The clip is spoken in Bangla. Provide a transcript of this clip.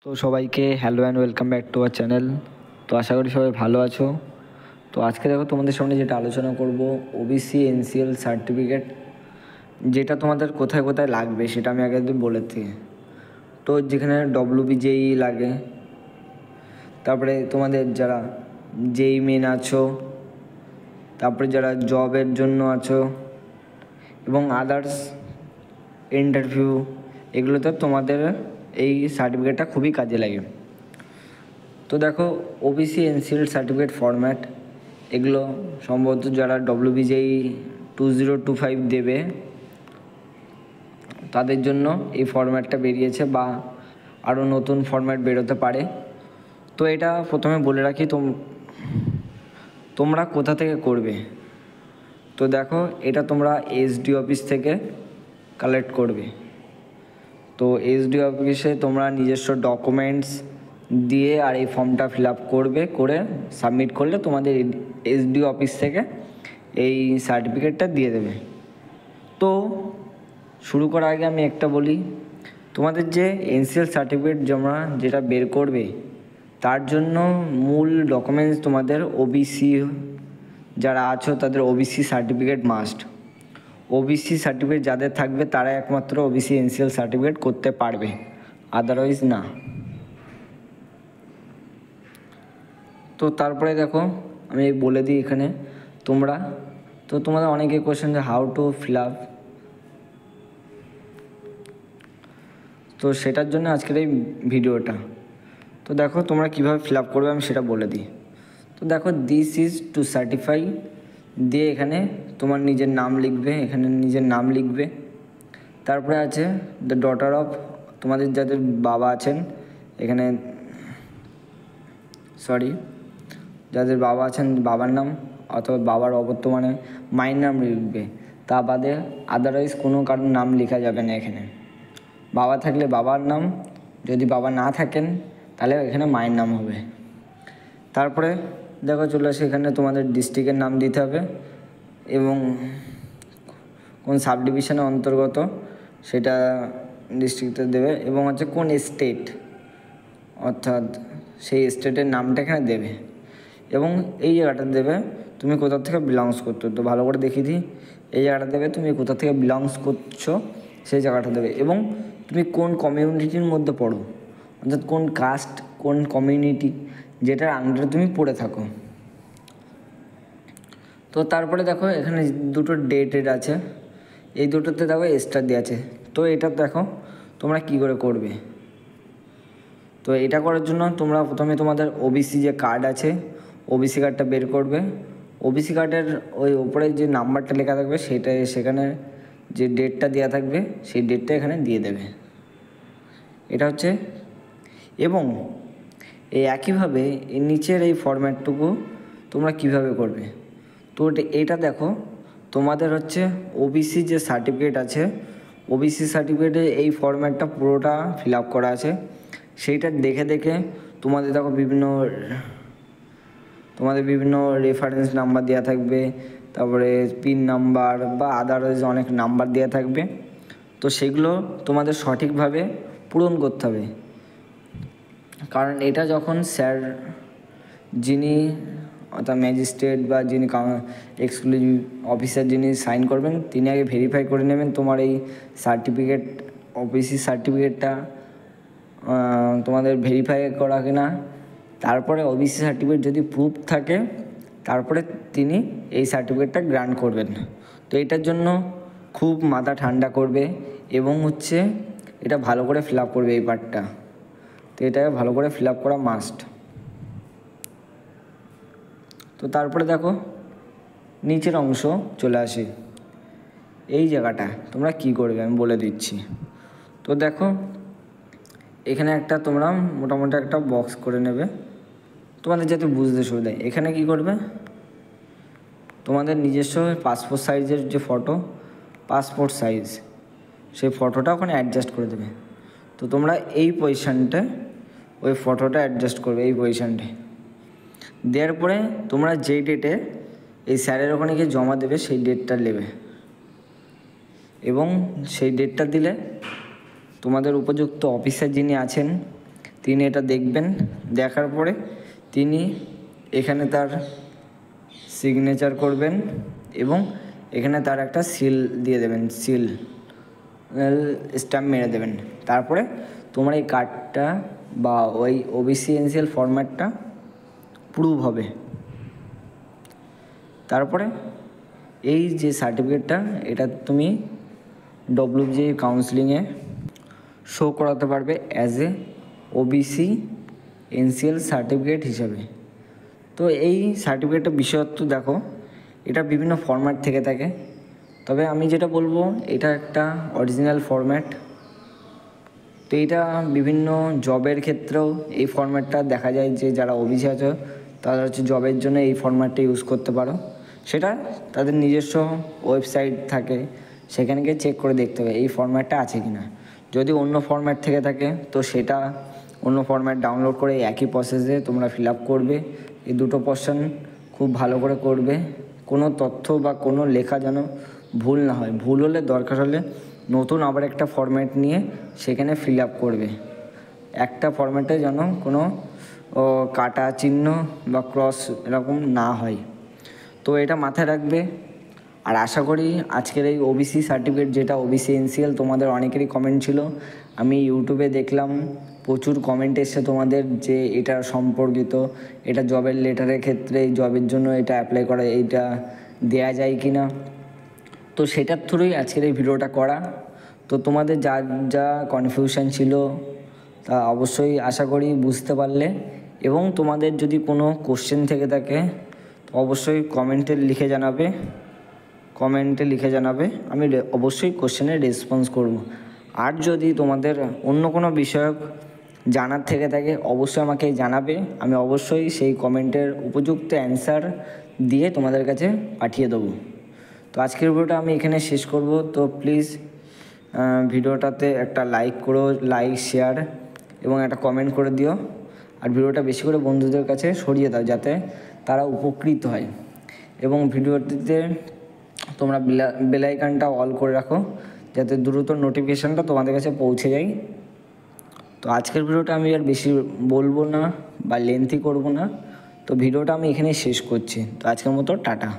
তো সবাইকে hello and welcome back to our channel. তো আশা করি সবাই ভালো আছো। তো আজকে দেখো তোমাদের সামনে যেটা আলোচনা করব, ওবিসি এনসিএল সার্টিফিকেট, যেটা তোমাদের কোথায় কোথায় লাগবে সেটা আমি আগে বলে দিই। তো যেখানে ডব্লিউবিজেই লাগে, তারপরে তোমাদের যারা যেই মেন আছো, তারপরে যারা জবের জন্য আছো এবং আদার্স ইন্টারভিউ, এগুলোতে তোমাদের এই সার্টিফিকেটটা খুবই কাজে লাগে। তো দেখো, ওবিসি এনসিএল সার্টিফিকেট ফরম্যাট, এগুলো সম্ভবত যারা ডব্লিউবিজেই 2025 দেবে তাদের জন্য এই ফরম্যাটটা বেরিয়েছে, বা আরও নতুন ফরম্যাট বেরোতে পারে। তো এটা প্রথমে বলে রাখি, তোমরা কোথা থেকে করবে। তো দেখো, এটা তোমরা এসডি অফিস থেকে কালেক্ট করবে। তো এসডি অফিসে তোমরা নিজস্ব ডকুমেন্টস দিয়ে আর এই ফর্মটা ফিল আপ করবে, করে সাবমিট করলে তোমাদের এসডি অফিস থেকে এই সার্টিফিকেটটা দিয়ে দেবে। তো শুরু করার আগে আমি একটা বলি, তোমাদের যে এনসিএল সার্টিফিকেট জমা যেটা বের করবে, তার জন্য মূল ডকুমেন্টস তোমাদের ওবিসি যারা আছো তাদের OBC certificate must. OBC certificate যাদের থাকবে তারা একমাত্র ওবিসি এনসিএল সার্টিফিকেট করতে পারবে, আদারওয়াইজ না। তো তারপরে দেখো, আমি বলে দিই এখানে তোমাদের অনেকে কোয়েশ্চেন যে হাউ টু ফিল আপ, তো সেটার জন্য আজকের এই ভিডিওটা। তো দেখো, তোমরা কীভাবে ফিল আপ করবে আমি সেটা বলে দিই। তো দেখো, দিস ইজ টু সার্টিফাই দিয়ে এখানে তোমার নিজের নাম লিখবে, এখানে নিজের নাম লিখবে। তারপরে আছে দ্য ডটার অফ, তোমাদের যাদের বাবা আছেন এখানে, যাদের বাবা আছেন বাবার নাম, অথবা বাবার অবর্তমানে মায়ের নাম লিখবে। তা বাদে আদারওয়াইজ কোনো কারোর নাম লেখা যাবে না এখানে। বাবা থাকলে বাবার নাম, যদি বাবা না থাকেন তাহলে এখানে মায়ের নাম হবে। তারপরে দেখো চলে আসে, এখানে তোমাদের ডিস্ট্রিক্টের নাম দিতে হবে এবং কোন সাব ডিভিশনের অন্তর্গত সেটা ডিস্ট্রিক্টে দেবে, এবং হচ্ছে কোন স্টেট, অর্থাৎ সেই স্টেটের নামটা এখানে দেবে, এবং এই জায়গাটা দেবে তুমি কোথা থেকে বিলংস করছো। তো ভালো করে দেখিয়ে দিই, এই জায়গাটা দেবে তুমি কোথা থেকে বিলংস করছো, সেই জায়গাটা দেবে, এবং তুমি কোন কমিউনিটির মধ্যে পড়ো, অর্থাৎ কোন কাস্ট, কোন কমিউনিটি, যেটার আন্ডারে তুমি পড়ে থাকো। তো তারপরে দেখো, এখানে দুটো ডেটেড আছে, এই দুটোতে দেখো স্টার দেওয়া আছে। তো এটা দেখো তোমরা কি করে করবে। তো এটা করার জন্য তোমরা প্রথমে তোমাদের ওবিসি যে কার্ড আছে, ওবিসি কার্ডটা বের করবে। ওবিসি কার্ডের ওই ওপরে যে নাম্বারটা লেখা থাকবে সেখানে যে ডেটটা দেওয়া থাকবে সেই ডেটটা এখানে দিয়ে দেবে। এটা হচ্ছে, এবং এই একইভাবে এই নিচের এই ফরম্যাটটুকু তোমরা কিভাবে করবে। তো এটা দেখো, তোমাদের হচ্ছে ওবিসি যে সার্টিফিকেট আছে, ওবিসি সার্টিফিকেটে এই ফরম্যাটটা পুরোটা ফিল আপ করা আছে। সেইটা দেখে দেখে তোমাদের দেখো বিভিন্ন রেফারেন্স নাম্বার দেওয়া থাকবে, তারপরে পিন নাম্বার বা আদারওয়াইজ অনেক নাম্বার দেওয়া থাকবে। তো সেগুলো তোমাদের সঠিকভাবে পূরণ করতে হবে, কারণ এটা যখন স্যার, যিনি অর্থাৎ ম্যাজিস্ট্রেট বা যিনি এক্সক্লুসিভ অফিসার যিনি সাইন করবেন, তিনি আগে ভেরিফাই করে নেবেন তোমার এই সার্টিফিকেট, ওবিসি সার্টিফিকেটটা তোমাদের ভেরিফাই করা কিনা। তারপরে ওবিসি সার্টিফিকেট যদি প্রুফ থাকে, তারপরে তিনি এই সার্টিফিকেটটা গ্রান্ট করবেন। তো এটার জন্য খুব মাথা ঠান্ডা করবে, এবং হচ্ছে এটা ভালো করে ফিল আপ করবে এই পার্টটা। তো এটাকে ভালো করে ফিল আপ করা মাস্ট। তো তারপরে দেখো নিচের অংশ চলে আসে, এই জায়গাটা তোমরা কি করবে আমি বলে দিচ্ছি। তো দেখো, এখানে একটা তোমরা মোটামুটি একটা বক্স করে নেবে তোমাদের যাতে বুঝতে সুবিধা। এখানে কি করবে, তোমাদের নিজস্ব পাসপোর্ট সাইজের যে ফটো, পাসপোর্ট সাইজ, সেই ফটোটা ওখানে অ্যাডজাস্ট করে দেবে। তো তোমরা এই পজিশানটায় ওই ফটোটা অ্যাডজাস্ট করবে, এই পজিশানটায় দেওয়ার পরে তোমরা যেই ডেটে এই স্যারের ওখানে গিয়ে জমা দেবে সেই ডেটটা নেবে, এবং সেই ডেটটা দিলে তোমাদের উপযুক্ত অফিসার যিনি আছেন তিনি এটা দেখবেন, দেখার পরে তিনি এখানে তার সিগনেচার করবেন এবং এখানে তার একটা সিল দিয়ে দেবেন, সিল স্ট্যাম্প মেরে দেবেন। তারপরে তোমার এই কার্ডটা বা ওই ওবিসি এনসিএল ফরম্যাটটা প্রুভ হবে। তারপরে এই যে সার্টিফিকেটটা, এটা তুমি ডব্লিউবিসি কাউন্সিলিংয়ে শো করাতে পারবে as A OBC NCL certificate হিসাবে। তো এই সার্টিফিকেটের বিশেষত্ব দেখো, এটা বিভিন্ন ফরম্যাট থেকে থাকে, তবে আমি যেটা বলবো এটা একটা অরিজিনাল ফরম্যাট। তো এটা বিভিন্ন জবের ক্ষেত্রেও এই ফরম্যাটটা দেখা যায় যে যারা ওবিসি আছে তারা হচ্ছে জবের জন্য এই ফরম্যাটটা ইউজ করতে পারো। সেটা তাদের নিজস্ব ওয়েবসাইট থাকে, সেখানে গিয়ে চেক করে দেখতে হবে এই ফরম্যাটটা আছে কি না। যদি অন্য ফরম্যাট থেকে থাকে তো সেটা অন্য ফরম্যাট ডাউনলোড করে একই প্রসেসে তোমরা ফিল আপ করবে। এই দুটো পোর্শন খুব ভালো করে করবে, কোনো তথ্য বা কোনো লেখা যেন ভুল না হয়। ভুল হলে দরকার হলে নতুন আবার একটা ফরম্যাট নিয়ে সেখানে ফিল আপ করবে। একটা ফরম্যাটে যেন কোনো কাটা চিহ্ন বা ক্রস এরকম না হয়। তো এটা মাথায় রাখবে। আর আশা করি আজকের এই ওবিসি সার্টিফিকেট, যেটা ওবিসি এনসিএল, তোমাদের অনেকেরই কমেন্ট ছিল, আমি ইউটিউবে দেখলাম প্রচুর কমেন্ট এসছে তোমাদের যে এটা সম্পর্কিত, এটা জবের লেটারের ক্ষেত্রে জবের জন্য এটা অ্যাপ্লাই করা, এইটা দেয়া যায় কি না। তো সেটার থ্রুই আজকের এই ভিডিওটা করা। তো তোমাদের যা যা কনফিউশন ছিল তা অবশ্যই আশা করি বুঝতে পারলে, এবং তোমাদের যদি কোনো কোশ্চেন থেকে থাকে তো অবশ্যই কমেন্টে লিখে জানাবে, আমি অবশ্যই কোশ্চেনের রেসপন্স করব। আর যদি তোমাদের অন্য কোনো বিষয় জানার থেকে থাকে অবশ্যই আমাকে জানাবে, আমি অবশ্যই সেই কমেন্টের উপযুক্ত অ্যান্সার দিয়ে তোমাদের কাছে পাঠিয়ে দেবো। তো আজকের ভিডিওটা আমি এখানে শেষ করব। তো প্লিজ ভিডিওটাতে একটা লাইক করো, লাইক শেয়ার এবং একটা কমেন্ট করে দিও। আর ভিডিওটা বেশি করে বন্ধুদের কাছে ছড়িয়ে দাও যাতে তারা উপকৃত হয়। এবং ভিডিওটিতে তোমরা বেল আইকনটা অল করে রাখো যাতে দ্রুত নোটিফিকেশানটা তোমাদের কাছে পৌঁছে যায়। তো আজকের ভিডিওটা আমি আর বেশি বলবো না বা লেন্থি করব না, তো ভিডিওটা আমি এখানেই শেষ করছি। তো আজকের মতো টাটা।